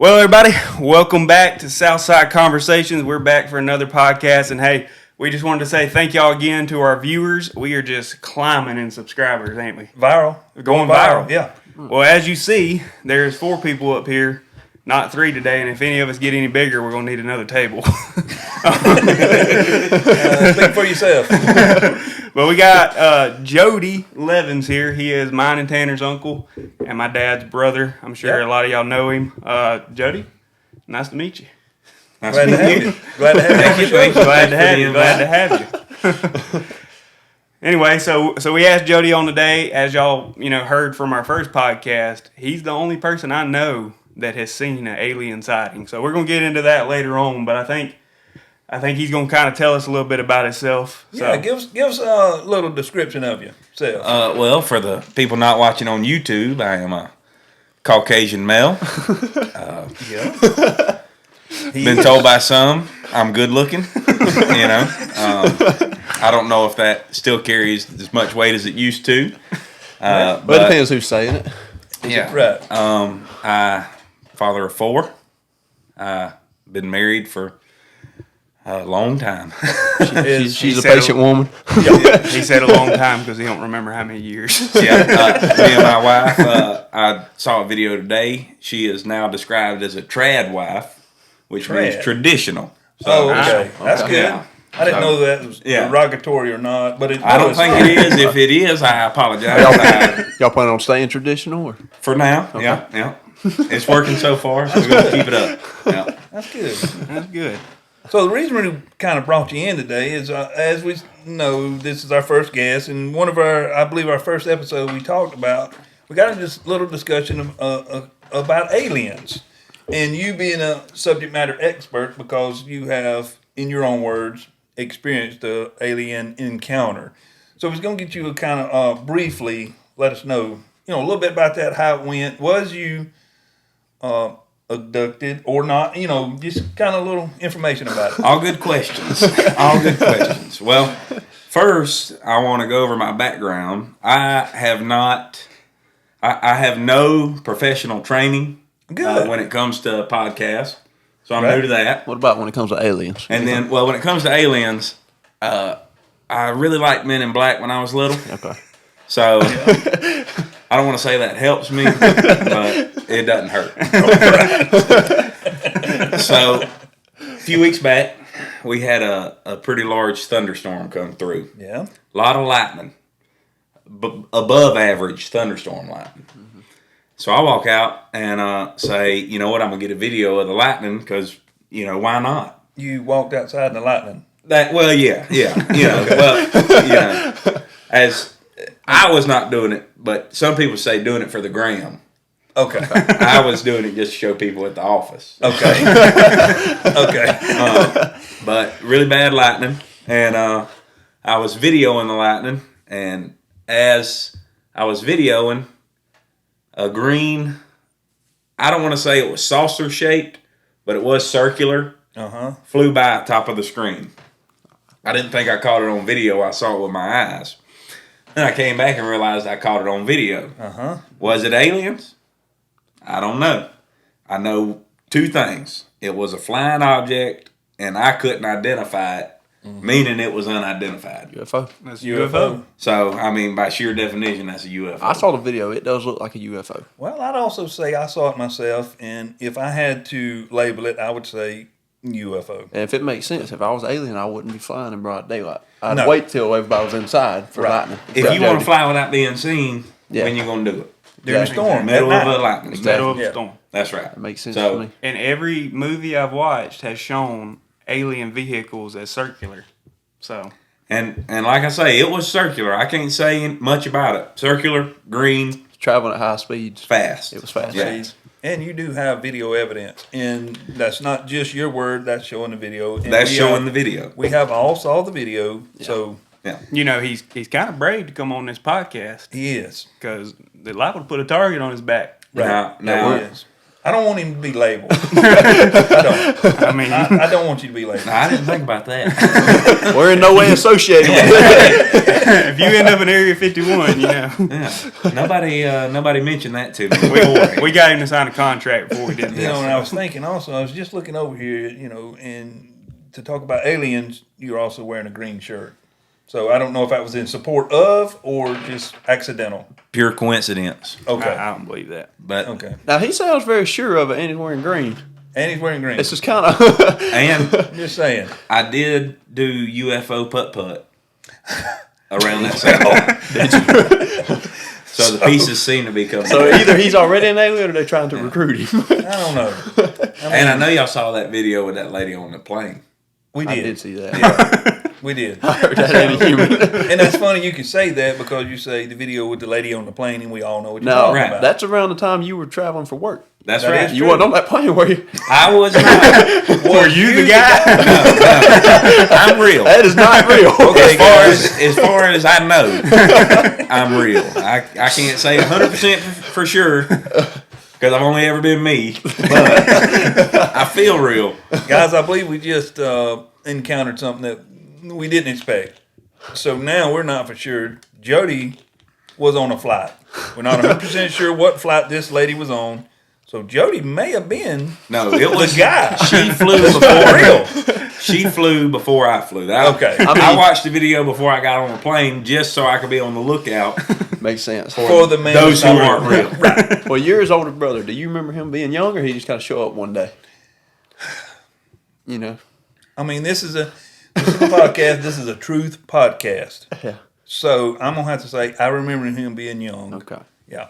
Well, everybody, welcome back to Southside Conversations. We're back for another podcast, and hey, we just wanted to say thank y'all again to our viewers. We are just climbing in subscribers, ain't we? Viral. Going viral. Yeah. Well, as you see, there's 4 people up here, not 3 today, and if any of us get any bigger, we're going to need another table. Speak for yourself. But we got Jody Levins here. He is mine and Tanner's uncle and my dad's brother. I'm sure a lot of y'all know him. Jody, nice to meet you. Glad to have you. Glad to have you. Glad to have you. Anyway, so we asked Jody on today, as y'all heard from our first podcast. He's the only person I know that has seen an alien sighting. So we're gonna get into that later on. But I think he's gonna kind of tell us a little bit about himself. So. Yeah, give us a little description of yourself. Well, for the people not watching on YouTube, I am a Caucasian male. Been told by some I'm good looking. I don't know if that still carries as much weight as it used to. But it depends who's saying it. Yeah. Right. I father of 4. Been married for a long time. She's a patient woman. He said a long time because he don't remember how many years. Me and my wife, I saw a video today. She is now described as a trad wife, which means traditional. So, okay. That's good. Yeah. I didn't know that was derogatory or not, but I don't think it is. If it is, I apologize. Y'all plan on staying traditional? Or? For now, okay. Yeah. It's working so far, so we're going to keep it up. Yeah. That's good. That's good. So the reason we kind of brought you in today is, as we know, this is our first guest, and one of I believe our first episode we talked about, we got into this little discussion about aliens, and you being a subject matter expert because you have, in your own words, experienced the alien encounter. So we're going to get you to kind of briefly let us know, a little bit about that, how it went. Was you abducted or not? Just kind of a little information about it. All good questions. Well, first, I want to go over my background. I have no professional training when it comes to podcasts. So I'm new to that. What about when it comes to aliens? And then, when it comes to aliens, I really liked Men in Black when I was little. Okay. So I don't want to say that helps me, but it doesn't hurt. So a few weeks back, we had a pretty large thunderstorm come through. Yeah. A lot of lightning, above average thunderstorm lightning. Mm-hmm. So I walk out and say, you know what, I'm going to get a video of the lightning because, why not? You walked outside in the lightning. As I was not doing it, but some people say doing it for the gram. Okay. I was doing it just to show people at the office. Okay. Okay. But really bad lightning, and I was videoing the lightning, and as I was videoing, a green, I don't want to say it was saucer shaped, but it was circular, flew by top of the screen. I didn't think I caught it on video. I saw it with my eyes. Then I came back and realized I caught it on video. Was it aliens? I don't know. I know 2 things. It was a flying object, and I couldn't identify it, meaning it was unidentified. UFO. That's a UFO. So, by sheer definition, that's a UFO. I saw the video. It does look like a UFO. Well, I'd also say I saw it myself, and if I had to label it, I would say UFO. And if it makes sense, if I was an alien, I wouldn't be flying in broad daylight. I'd wait till everybody was inside for lightning. If you want to fly without being seen, when you going to do it? During a storm. Middle of a lightning storm. Middle of a storm. That's right. That makes sense to me. And every movie I've watched has shown alien vehicles as circular. So. And like I say, it was circular. I can't say much about it. Circular, green. Traveling at high speeds. Fast. It was fast. Yeah. And you do have video evidence. And that's not just your word, that's showing the video. And that's showing the video. We have all saw the video, so... Yeah. He's kind of brave to come on this podcast. He is. Because they're liable to put a target on his back. Right. Now, I don't want him to be labeled. I don't. I mean, I don't want you to be labeled. I didn't think about that. We're in no way associated with it. if you end up in Area 51, you know. Yeah. Nobody mentioned that to me. We got him to sign a contract before we did this. You know, and I was thinking also, I was just looking over here, you know, and to talk about aliens, you're also wearing a green shirt. So I don't know if that was in support of or just accidental. Pure coincidence. Okay. I don't believe that. But Okay. Now, he sounds very sure of it, and he's wearing green. And he's wearing green. This is kind of... and Just saying. I did do UFO putt-putt around that side. So the pieces seem to be coming. So either he's already an alien or they're trying to recruit him. I don't know. And I know y'all saw that video with that lady on the plane. We I did. did see that. Yeah, we did. I heard that ain't a human. And that's funny you can say that because you say the video with the lady on the plane and we all know what you're No, talking right. about. that's around the time you were traveling for work. That's That right. is You weren't on that plane, were you? I was not. Were you the guy? I'm real. That is not real. As far as I know, I'm real. I can't say 100% for sure because I've only ever been me, but I feel real. Guys, I believe we just encountered something that we didn't expect. So now we're not for sure. Jody was on a flight. We're not 100% sure what flight this lady was on. So Jody may have been No, it was the guy. She flew before She flew before I flew. Okay. I watched the video before I got on the plane just so I could be on the lookout Makes sense. For the man those who that's not aren't real. Right. Well, you're his older brother. Do you remember him being young, or he just kind of show up one day? You know? I mean, this is a podcast. This is a truth podcast. Yeah. So I'm going to have to say I remember him being young. Okay. Yeah.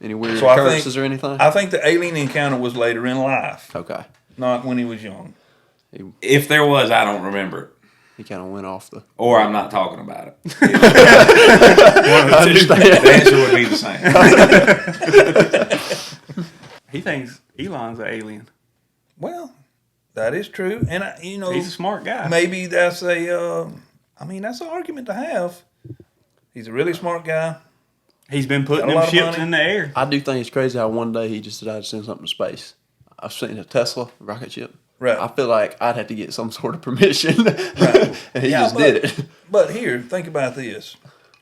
Any weird So I think- occurrences or anything? I think the alien encounter was later in life, Okay. not when he was young. If there was, I don't remember it. He kind of went off the... Or I'm not talking about it. I understand. The answer would be the same. He thinks Elon's an alien. Well, that is true. And, He's a smart guy. maybe that's that's an argument to have. He's a really smart guy. He's been putting Got a them lot of ships money. in the air. I do think it's crazy how one day he just decided to send something to space. I've seen a Tesla rocket ship. Right. I feel like I'd have to get some sort of permission. Right. And he Yeah, just did it. But here, think about this.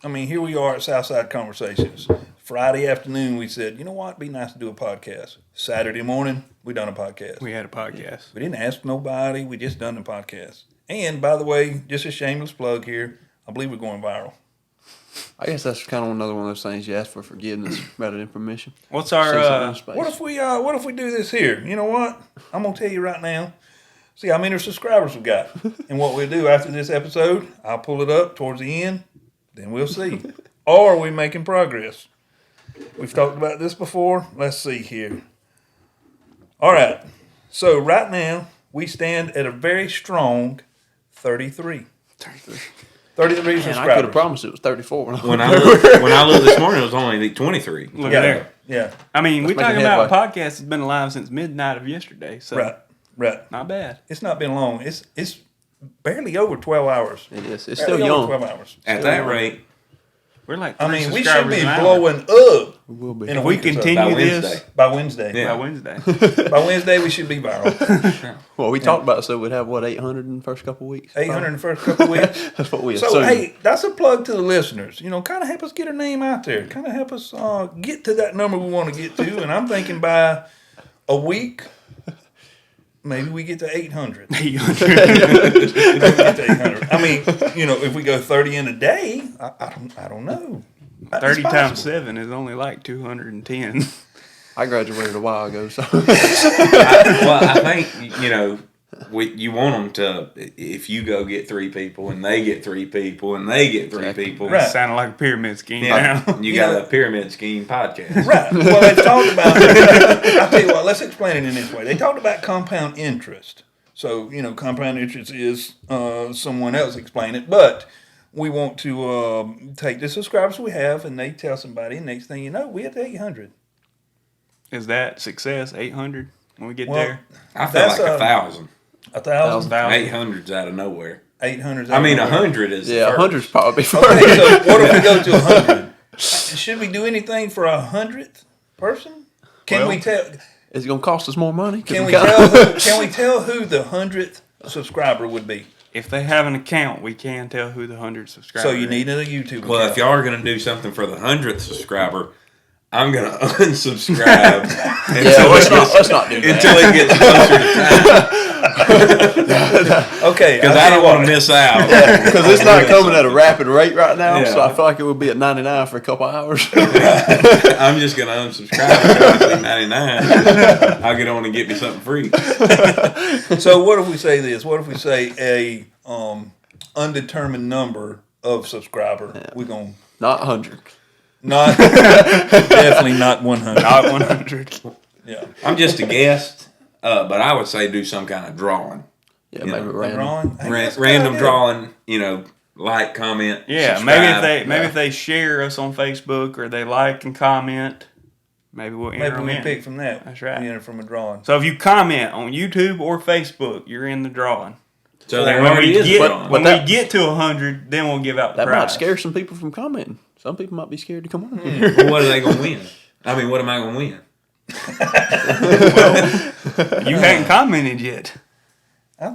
I mean, here we are at Southside Conversations. Friday afternoon, we said, you know what? It'd be nice to do a podcast. Saturday morning, we done a podcast. We had a podcast. We didn't ask nobody. We just done the podcast. And by the way, just a shameless plug here. I believe we're going viral. I guess that's kind of another one of those things you ask for forgiveness rather than permission. What's Say something our in space. What if we do this here? You know what? I'm gonna tell you right now. See how many subscribers we got. And what we'll do after this episode, I'll pull it up towards the end, then we'll see. Or are we making progress? We've talked about this before. Let's see here. All right. So right now, we stand at a very strong 33. 33 Man, I could subscribers. have promised it was 34. When I looked this morning, it was only 23. Look Yeah, at there. yeah, I mean, we Let's make talking it about a headway. podcast that's been alive since midnight of yesterday. So right. not bad. It's not been long. It's barely over 12 hours. It is. It's Barely still over young. 12 hours. At that rate, We're like I 3 mean, we should subscribers be an hour. blowing up We will be. in a If we week or so. continue by this Wednesday. By Wednesday. Yeah. by Wednesday. By Wednesday, we should be viral. Well, we talked about so we'd have, 800 in the first couple of weeks? 800 in the first couple of weeks. That's what we So, assumed. hey, that's a plug to the listeners. You know, kind of help us get our name out there. Kind of help us get to that number we want to get to. And I'm thinking by a week, maybe we get to 800. Maybe we get to 800. I mean, if we go 30 in a day, I don't know. It's 30 possible. times 7 is only like 210. I graduated a while ago, so. I think, you want them to, if you go get 3 people and they get 3 people and they get 3 Exactly. people, Right. Sounding like a pyramid scheme yeah, now. you Yeah. got a pyramid scheme podcast. Right. Well, they talked about. I'll tell you what. Let's explain it in this way. They talked about compound interest. So compound interest is someone else explain it, but we want to take the subscribers we have, and they tell somebody. And next thing you know, we at 800. Is that success? 800 when we get Well, there? I feel That's, like 1,000. 1,000, 800's out of nowhere. 800. I mean, 100 is Yeah, the 100's first. probably first. Okay, so what if we go to 100? Should we do anything for 100th person? Can Well- we tell? Is it going to cost us more money? Can we tell who the 100th subscriber would be? If they have an account, we can tell who the 100 subscribers. So you need a YouTube Well, account. if y'all are going to do something for the 100th subscriber, I'm going to unsubscribe let's not do that. until it gets closer to time. Okay, Because I don't want to miss out. Because it's not coming at a rapid rate right now, Yeah. so I feel like it would be at 99 for a couple hours. I'm just going to unsubscribe until I see 99. I'll get on and get me something free. So what if we say this? What if we say a undetermined number of subscriber? Yeah. We're going Not 100. not definitely not 100. Not 100. Yeah. I'm just a guest, but I would say do some kind of drawing. Yeah, You maybe know, random. Drawing? Hey, that's a good Random idea. drawing, like, comment, Yeah, subscribe. maybe if they share us on Facebook or they like and comment, maybe we'll enter Maybe them we in. pick from that. That's right. We enter from a drawing. So if you comment on YouTube or Facebook, you're in the drawing. So there And when already we is a get drawing. when But we get to 100, then we'll give out the That might prize. scare some people from commenting. Some people might be scared to come on here. Well, what are they going to win? I mean, what am I going to win? You hadn't commented yet. I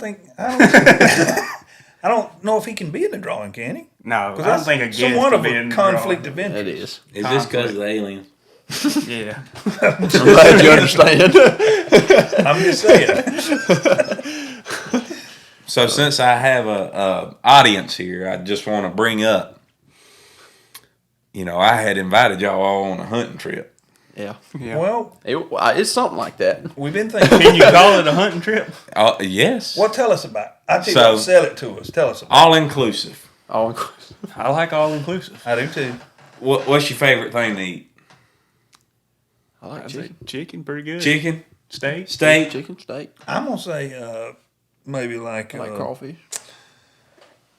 don't know if he can be in the drawing, can he? No, I Because don't think a guest somewhat can of be a in the conflict of It interest. is. Is this because of the aliens? drawing. Yeah. I'm glad you understand. I'm just saying. So since I have a audience here, I just want to bring up, I had invited y'all all on a hunting trip. Yeah. Yeah. Well, It's something like that. we've been thinking. Can you call it a hunting trip? Yes. Well, tell us about it. I tell you So- what, sell it to us. Tell us about All inclusive. All inclusive. I like all inclusive. it. I do too. What's your favorite thing to eat? I like I'd say chicken. chicken, pretty good. Chicken? Steak. Steak? Chicken, steak. I'm going to say maybe like, I like crawfish.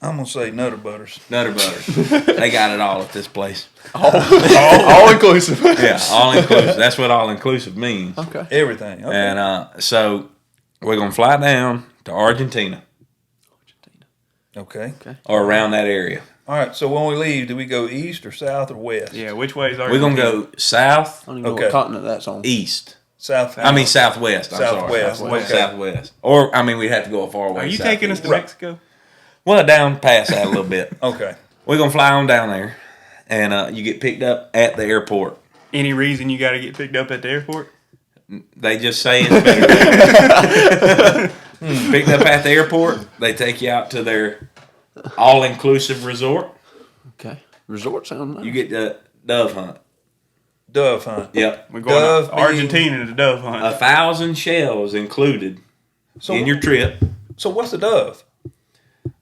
I'm going to say Nutter Butters. Nutter butters. They got it all at this place. All inclusive. Yeah, all inclusive. That's what all inclusive means. Okay. Everything. Okay. And so we're going to fly down to Argentina Okay. or around that area. All right. So when we leave, do we go east or south or west? Yeah, which way is our We're going to go south, I don't even know Okay. what continent that's on. east. South. I mean southwest. I'm Southwest. sorry. Okay. Southwest. Or, we'd have to go a far way. Are you taking us to southeast. Mexico? Well, down past that a little bit. Okay. We're going to fly on down there, and you get picked up at the airport. Any reason you got to get picked up at the airport? They just say it's better. Picked up at the airport, they take you out to their all-inclusive resort. Okay. Resort sound nice. You get the dove hunt. Dove hunt. Yep. We're going Dove to Argentina to dove hunt. 1,000 shells included So, in your trip. so what's a dove?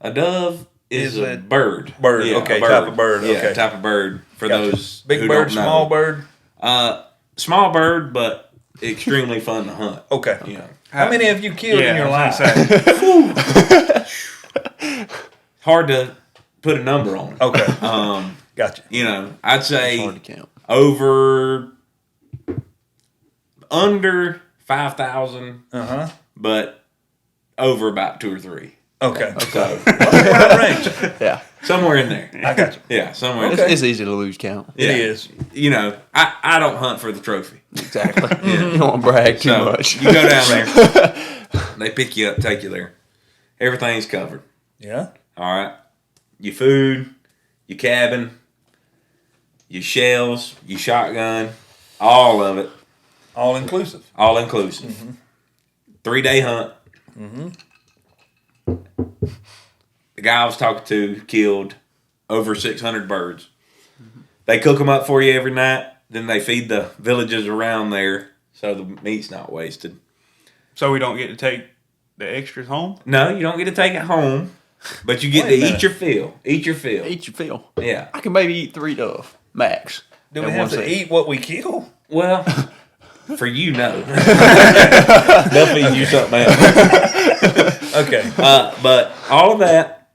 A dove is Is a it- bird. Bird, Yeah, okay, a bird. type of bird, Yeah, okay. type of bird for Gotcha. those Big who bird, don't know. small bird. Small bird, but extremely fun to hunt. Okay. You know. How many have you killed in your life? Hard to put a number on it. Okay. Gotcha. I'd say It's hard to count. under 5,000, but over about 2 or 3. Okay. So Wide range. Yeah. somewhere in there. I got you. Yeah, somewhere. Okay. It's easy to lose count. Yeah. It is. I don't hunt for the trophy. Exactly. You don't want to brag too So much. you go down there, they pick you up, take you there. Everything's covered. Yeah. All right, your food, your cabin, your shells, your shotgun, all of it, All inclusive. all inclusive. 3-day hunt. The guy I was talking to killed over 600 birds. They cook them up for you every night. Then they feed the villages around there so the meat's not wasted. So we don't get to take the extras home? No, you don't get to take it home, but you get Wait to a minute. eat your fill. Eat your fill. Eat your fill. Yeah. I can maybe eat 3 dove max. Do we in have one to sitting. eat what we kill? Well, for you, no. They'll feed you something else. Okay. But all of that,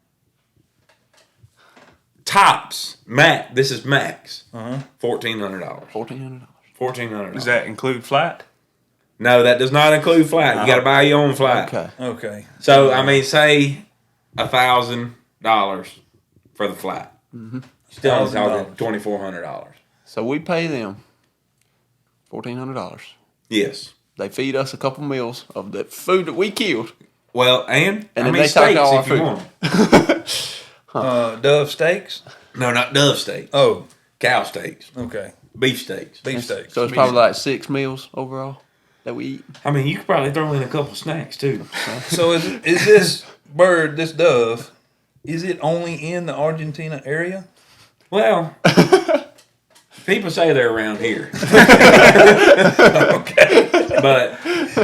tops, max, this is max, $1,400. $1,400. $1,400. Does that include flight? No, that does not include flight. You got to buy your own flight. Okay. Okay. So, say $1,000 for the flight. Still only talking $2,400. So we pay them $1,400. Yes. They feed us a couple meals of the food that we killed. Well, and then I mean they take steaks all our if you food. want 'em. Dove steaks? No, not dove steaks. Oh, Cow steaks. okay. Beef steaks. Beef steaks. So it's probably like 6 meals overall that we eat. I mean, you could probably throw in a couple snacks too. So is this bird, this dove, is it only in the Argentina area? Well, people say they're around here. Okay. But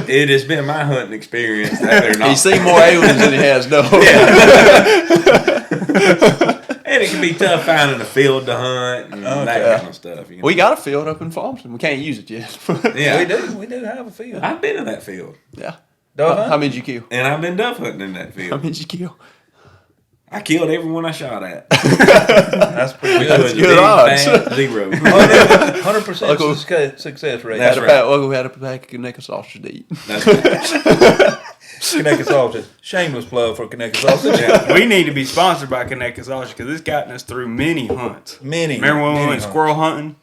it has been my hunting experience that they're not. He's seen more aliens than he has doves. And it can be tough finding a field to hunt and that kind of stuff. You know? We got a field up in Farmington. We can't use it yet. Yeah, We do have a field. I've been in that field, Yeah. Dove How hunt? many did you kill? and I've been dove hunting in that How field. many did you kill? I killed everyone I shot at. That's pretty good. It was good big, odds. bad 0. 100% success rate. That's Had a right. pack, we had a pack of Connecticut sausage to eat. That's right. Connecticut sausage. Shameless plug for Connecticut sausage. Yeah. We need to be sponsored by Connecticut Sausage because it's gotten us through many hunts. Many. Remember when we many went hunts. squirrel hunting?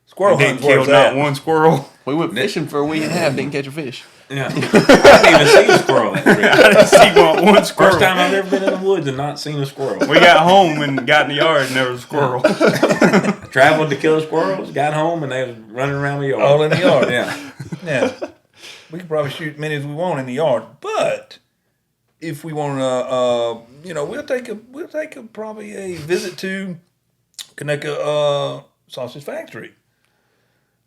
Squirrel Didn't hunting kill not one squirrel. We went fishing for a week and a half, didn't catch a fish. Yeah. I didn't even see a squirrel that trip. I didn't see one squirrel. First time I've ever been in the woods and not seen a squirrel. We got home and got in the yard and there was a squirrel. Traveled to kill squirrels, got home, and they was running around the yard. All in the yard. Yeah. Yeah. We could probably shoot many as we want in the yard, but if we want to, we'll take probably a visit to Connecticut Sausage Factory.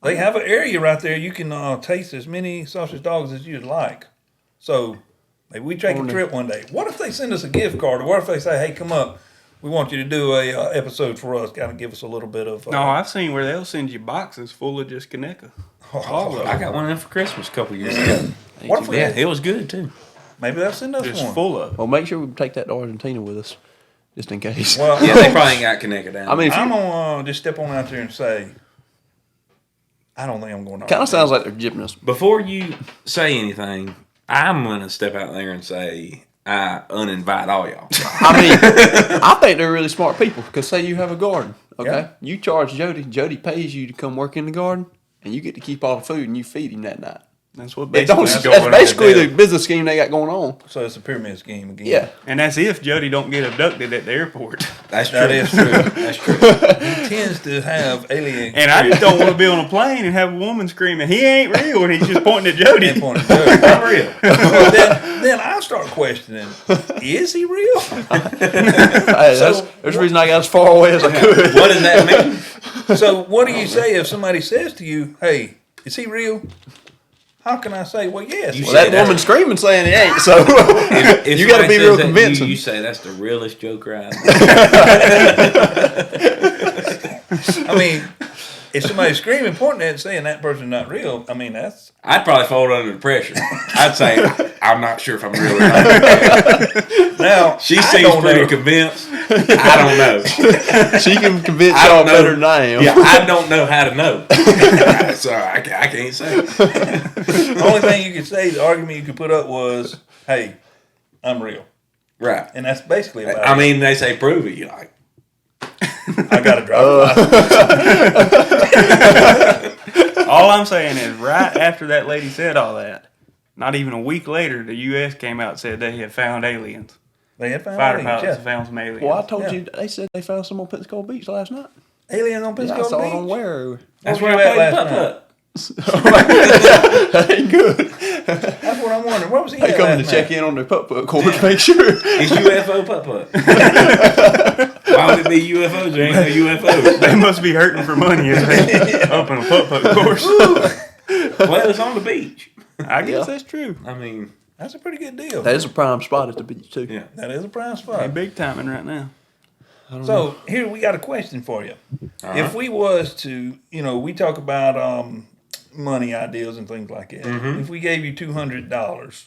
They have an area right there you can taste as many sausage dogs as you'd like. So maybe we take a trip one day. What if they send us a gift card, or what if they say, "Hey, come up, we want you to do a episode for us, kind of give us a little bit of." No, I've seen where they'll send you boxes full of just Connecticut. I got one of them for Christmas a couple years ago. What if we? Yeah, it was good too. Maybe they'll send us Just one. full of it. Well, make sure we take that to Argentina with us, just in case. Well, Yeah, they probably ain't got connected down. I mean, I'm gonna just step on out there and say, I don't think I'm going to. kind of sounds like they're jipping us. before you say anything, I'm gonna step out there and say I uninvite all y'all. I mean, I think they're really smart people. Because say you have a garden, okay? Yeah. You charge Jody. Jody pays you to come work in the garden, and you get to keep all the food, and you feed him that night. That's what They don't, basically that's going on. basically the business scheme they got going on. So it's a pyramid scheme again. Yeah. And that's if Jody don't get abducted at the airport. That's true. That is true. That's true. He tends to have alien. And I just don't want to be on a plane and have a woman screaming, "He ain't real," and he's just pointing at Jody. Standpoint of view. I'm real. Well, then I start questioning: is he real? Hey, there's a reason I got as far away as I could. What does that mean? So what do you say if somebody says to you, "Hey, is he real?" How can I say, "Well, yes"? You Well, say that woman screaming saying it ain't, so If you got to somebody be says real that to convincing. You say that's the realest joke right. I mean, if somebody's screaming, pointing at it, saying that person's not real, I mean that's. I'd probably fold under the pressure. I'd say I'm not sure if I'm real or not. Now She I seems don't pretty know. convinced. I don't know. She can convince I y'all don't know. better than I am. Yeah, I don't know how to know. So I can't say. The only thing you could say, the argument you could put up was, "Hey, I'm real," Right. and that's basically about I it. mean, they say prove it. You're like, I got to drive a license. All I'm saying is, right after that lady said all that, not even a week later, the U.S. came out and said they had found aliens. They had found Fighter aliens, pilots yeah. had found some aliens. Well, I told Yeah. you, they said they found some on Pensacola Beach last night. Aliens on Yeah, I Pensacola saw it on Beach. where? that's Where where you I at played last putt That ain't good. That's what I'm wondering. What was he They at coming last to check night? in on their putt course, make sure. It's UFO putt putt. Why would it be UFOs? There ain't no UFOs. They must be hurting for money if they open a putt-putt course. Well, it's on the beach. I guess Yeah. that's true. I mean, That's a pretty good deal. That is a prime spot at the beach, too. yeah. That is a prime Hey, spot. big timing right now. So here we got a question for you. If we was to, we talk about money ideas and things like that. If we gave you $200,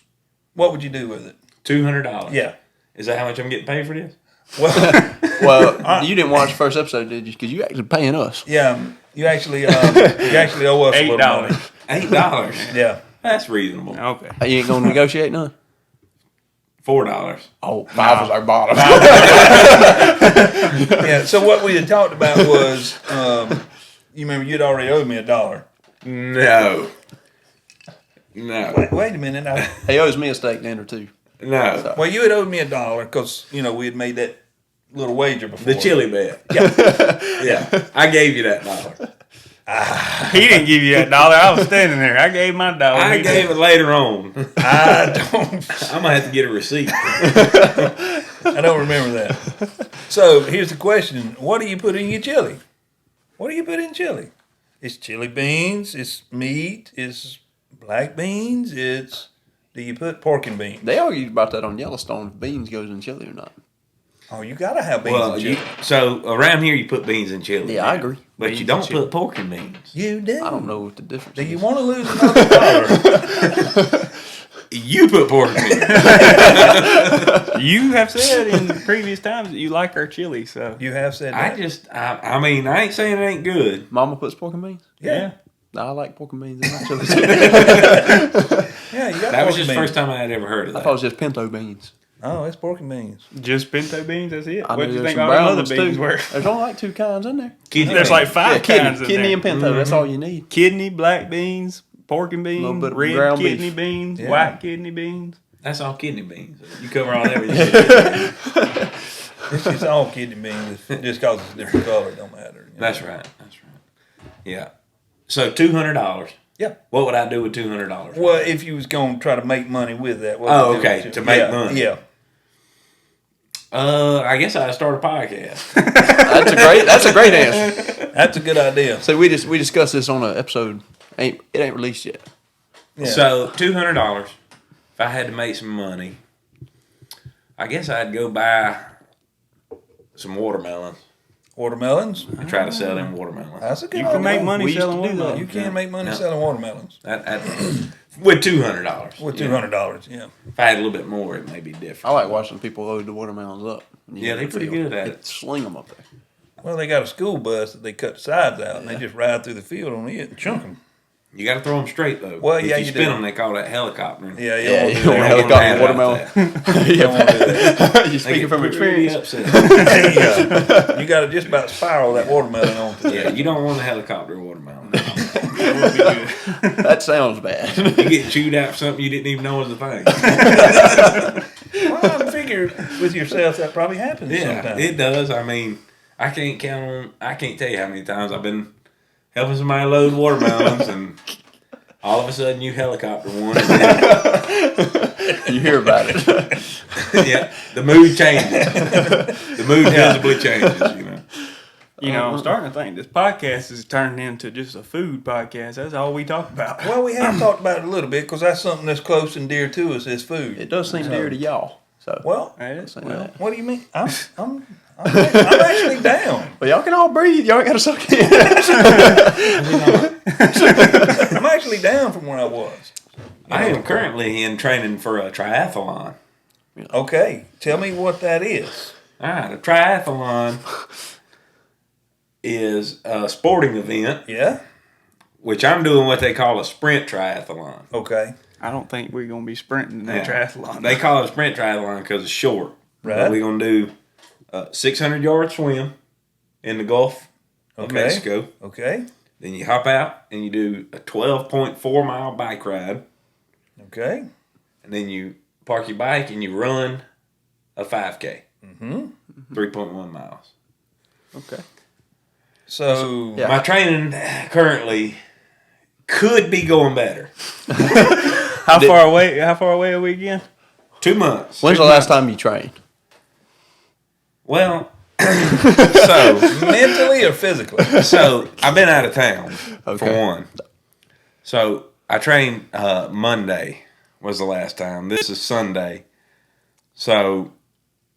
what would you do with it? $200. Yeah. Is that how much I'm getting paid for this? Well, Well, you didn't watch the first episode, did you? Because you actually paying us. yeah. You actually owe us a little money. $8. Yeah. That's reasonable. Okay. You ain't going to negotiate none? $4. Oh, five was our bottom. Yeah. So what we had talked about was, you remember you'd already owed me $1. No. No. Wait a minute. He owes me a steak dinner too. No. Well, you had owed me $1 because we had made that little wager before. The chili bet. Yeah. Yeah. I gave you that $1. He didn't give you that $1. I was standing there. I gave my $1. I gave it later on. I don't. I'm gonna have to get a receipt. I don't remember that. So here's the question: what do you put in your chili? What do you put in chili? It's chili beans. It's meat. It's black beans. Do you put pork and beans? They argue about that on Yellowstone, if beans goes in chili or not. Oh, you gotta have beans in chili. So around here you put beans in chili. Yeah, I agree. But Beans you don't and chili. put pork and beans. You do. I don't know what the difference Do is. you want to lose another $1? You put pork and beans. You have said in previous times that you like our chili, so You have said I that. I mean, I ain't saying it ain't good. Mama puts pork and beans? Yeah. No, I like pork and beans in my chili too. Yeah, you got That was pork just and the first beans. time I had ever heard of I that. thought it was just pinto beans. Oh, it's pork and beans. just pinto beans. That's it. I What knew do you there's think some all the brown other ones beans too. were? There's only like 2 kinds in there. Kidney There's beans. like 5 kidney, kinds in kidney there. and pinto. That's all you need. Kidney, black beans, pork and Little beans, bit of red ground kidney beef. beans, Yeah. white kidney beans. That's all kidney beans. You cover all everything. It's all kidney beans. Just because it's a different color, it don't matter. you know. That's right. That's right. Yeah. So $200. Yeah. What would I do with $200? Well, if you was going to try to make money with that. what Oh, would you do okay, with it? to make Yeah, money. Yeah. I guess I'd start a podcast. That's a great answer. That's a good idea. So we discussed this on an episode. It ain't released yet. Yeah. So $200. If I had to make some money, I guess I'd go buy some watermelons Watermelons. and try to sell them watermelons. That's a good You idea. can make money We used selling to do that. watermelon. You can make money Yeah. selling watermelons. With $200. With you know. $200, yeah. If I had a little bit more, it may be different. I like watching people load the watermelons up. Yeah, they're pretty good at it. Sling them up there. Well, they got a school bus that they cut the sides out, and they just ride through the field on it and chunk them. You got to throw them straight though. Well, if yeah, you you spin do. them, they call that helicoptering. Yeah, Yeah, you you don't don't want to have do a that. watermelon. You don't want to do that. You're speaking from Pretty experience. upset. Yeah. You got to just about spiral that watermelon onto Yeah, you don't want a helicopter watermelon. That would be good. That sounds bad. You get chewed out for something you didn't even know was a thing. Well, I figure with yourself that probably happens Yeah, sometimes. it does. I mean, I can't tell you how many times I've been helping somebody load watermelons and all of a sudden you helicopter one. And then, You hear about it. yeah, the mood changes. The mood visibly changes, you know. You know, I'm starting to think this podcast is turning into just a food podcast. That's all we talk about. Well, we have talked about it a little bit because that's something that's close and dear to us is food. It does seem dear to y'all. So Well, Right? say Well, that. what do you mean? I'm actually down. Well, y'all can all breathe. Y'all ain't got to suck it in. I'm actually down from where I was. I am currently in training for a triathlon. Okay, tell me what that is. All right, a triathlon is a sporting event, Yeah. which I'm doing what they call a sprint triathlon. Okay. I don't think we're going to be sprinting in that Yeah. triathlon. They call it a sprint triathlon because it's short. Right. We're going to do a 600-yard swim in the Gulf of Okay. Mexico. Okay. Then you hop out and you do a 12.4-mile bike ride. Okay. And then you park your bike and you run a 5K. 3.1 miles. Okay. So Yeah. My training currently could be going better. How far away are we again? 2 months. When's the last time you trained? Well, so mentally or physically? I've been out of town for Okay. one. So I trained Monday was the last time. This is Sunday. So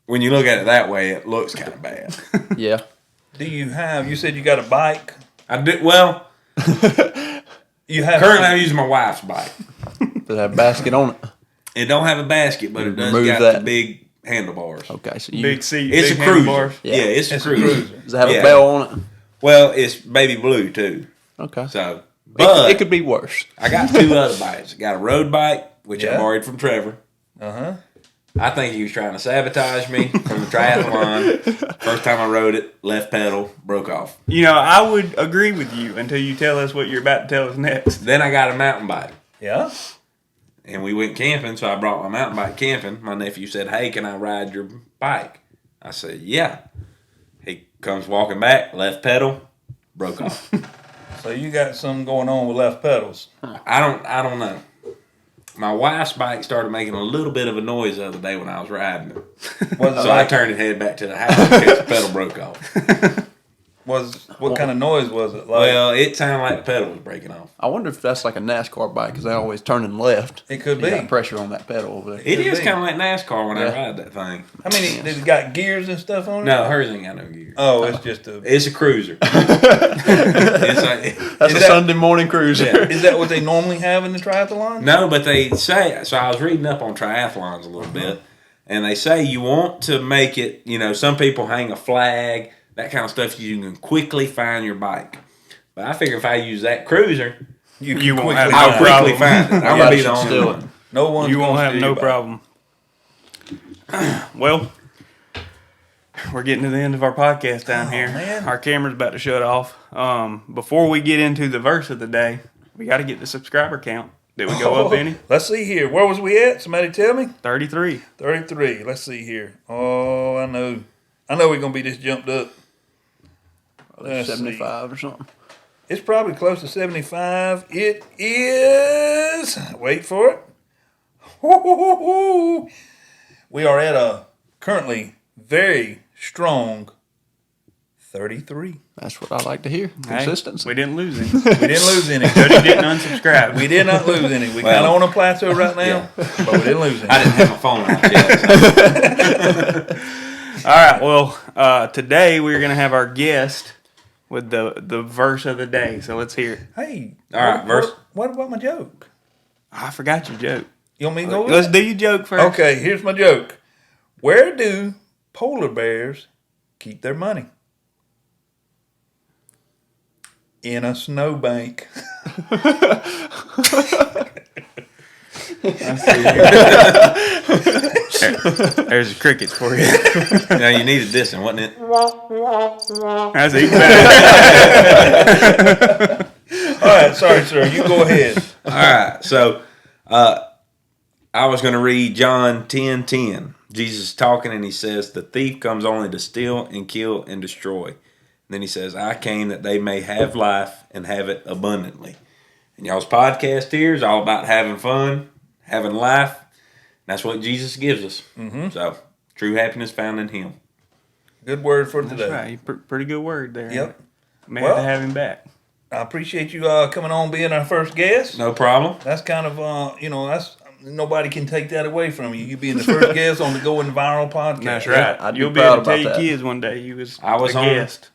when you look at it that way, it looks kind of bad. Yeah. Do you have? You said you got a bike. I did well. You have Currently, I'm using my wife's bike. Does it have a basket on it? It don't have a basket, but it does Remove got that. the big handlebars. Okay. So you, Big seat, It's a big cruiser. handlebars. Yeah, it's a It's a cruiser. cruiser. does it have Yeah. a bell on it? Well, it's baby blue too. Okay. So, but It could be worse. I got 2 other bikes. I got a road bike, which I Yeah. borrowed from Trevor. Uh-huh. I think he was trying to sabotage me from the triathlon. First time I rode it, left pedal, broke off. You know, I would agree with you until you tell us what you're about to tell us next. Then I got a mountain bike. Yeah. and we went camping. So I brought my mountain bike camping. My nephew said, "Hey, can I ride your bike?" I said, "Yeah." He comes walking back, left pedal, broke off. So you got something going on with left pedals. I don't know. My wife's bike started making a little bit of a noise the other day when I was riding it. So I turned and headed back to the house because the pedal broke off. What kind of noise was it? Well, it sounded like the pedal was breaking off. I wonder if that's like a NASCAR bike because they always turning left. It could You be. got pressure on that pedal over there. It is be. kind of like NASCAR when I Yeah. ride that thing. I mean, it got gears and stuff on it? No, hers ain't got no gear. Oh, it's just a... It's a cruiser. It's like, That's a that- Sunday morning cruiser. Yeah. Is that what they normally have in the triathlon? no, but they say, so I was reading up on triathlons a little bit, and they say you want to make it, some people hang a flag, that kind of stuff, you can quickly find your bike. But I figure if I use that cruiser, You won't have I'll no quickly problem. find it. I'm going to be the only one. No one. You won't have no problem. Well, we're getting to the end of our podcast down here. man. Our camera's about to shut off. Before we get into the verse of the day, we got to get the subscriber count. Did we go up any? Let's see here. Where was we at? Somebody tell me. 33. 33. Let's see here. Oh, I know we're going to be just jumped up. Let's 75 or something. It's probably close to 75. It is. Wait for it. We are at a currently very strong 33. That's what I like to hear. Hey, Consistency. we didn't lose any. We didn't lose any. Jody didn't unsubscribe. We did not lose any. We Well, kind of on a plateau right now, yeah. but we didn't lose any. I didn't have my phone out yet. So. All right. Well, today we're going to have our guest with the verse of the day. So let's hear it. Hey. All right, verse. What about my joke? I forgot your joke. You want me to go with Let's it? do your joke first. Okay, here's my joke. Where do polar bears keep their money? In a snowbank. There's the crickets for you. Now, you needed this one, wasn't it? That's even better. All right, sorry, sir. You go ahead. All right. So, I was going to read John 10:10. Jesus talking, and he says, "The thief comes only to steal and kill and destroy." And then he says, "I came that they may have life and have it abundantly." And y'all's podcast here is all about having fun, having life. That's what Jesus gives us. Mm-hmm. So, true happiness found in Him. Good word for today. That's right. Pretty good word there. Yep. Man, Well- to have him back. I appreciate you coming on, being our first guest. No problem. That's kind of, that's nobody can take that away from you. You being the first guest on the Going Viral podcast. That's right. I'd be You'll be proud able to tell about your that. kids one day I was a on- guest.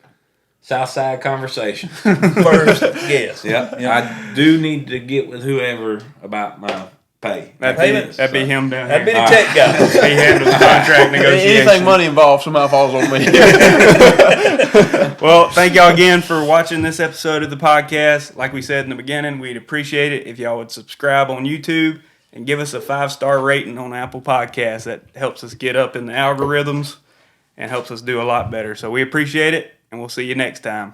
Southside conversation. First guest. Yep. Yep. I do need to get with whoever about my pay. That'd be him down That'd be here. the tech guy. He handles contract negotiations. Anything money involved somehow falls on me. Well, thank y'all again for watching this episode of the podcast. Like we said in the beginning, we'd appreciate it if y'all would subscribe on YouTube and give us a 5-star rating on Apple Podcasts. That helps us get up in the algorithms and helps us do a lot better. So we appreciate it, and we'll see you next time.